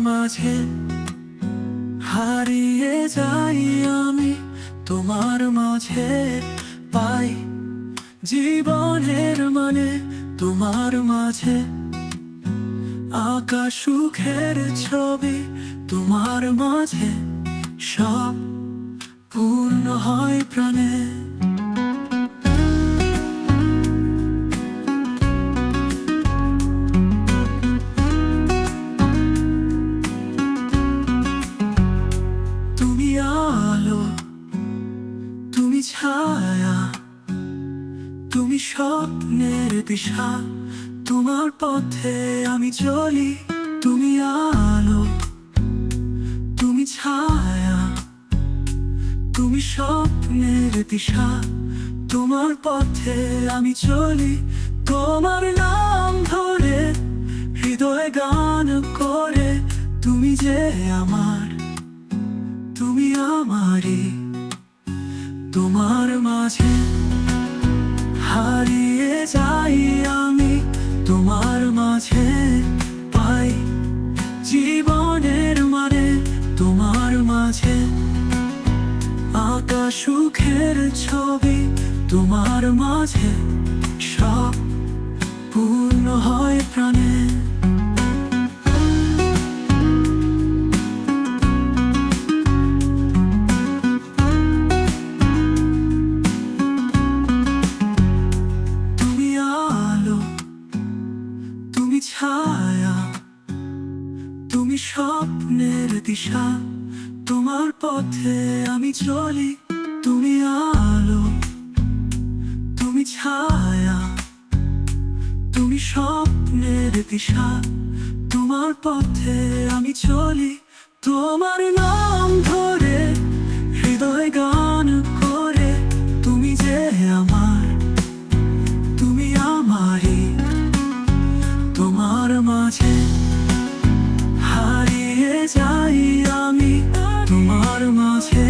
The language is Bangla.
মাঝে হারিয়ে যাই আমি, তোমার মাঝে পাই জীবনের মানে। তোমার মাঝে আঁকা সুখের ছবি, তোমার মাঝে সব পূর্ণ হয় প্রাণে। তুমি আলো, তুমি ছায়া, তুমি স্বপ্নের দিশা, তোমার পথে আমি চলি। তুমি আলো, তুমি ছায়া, তুমি স্বপ্নের দিশা, তোমার পথে আমি চলি। তোমার নাম ধরে হৃদয়ে গান করে, তুমি যে আমার, তুমি আমারই। তোমার মাঝে হারিয়ে যাই আমি, তোমার মাঝে পাই জীবনের মানে। তোমার মাঝে আঁকা সুখের ছবি, তোমার মাঝে সব পূর্ণ হয় প্রাণে। তুমি আলো, তুমি ছায়া, তুমি স্বপ্নের দিশা, তোমার পথে আমি চলি। তুমি আলো, তুমি ছায়া, তুমি স্বপ্নের দিশা, তোমার পথে আমি চলি। তোমার নাম ধরে হৃদয় গান করে, তুমি যে আমার, তুমি আমারই। তোমার মাঝে হারিয়ে যাই আমি, তোমার মাঝে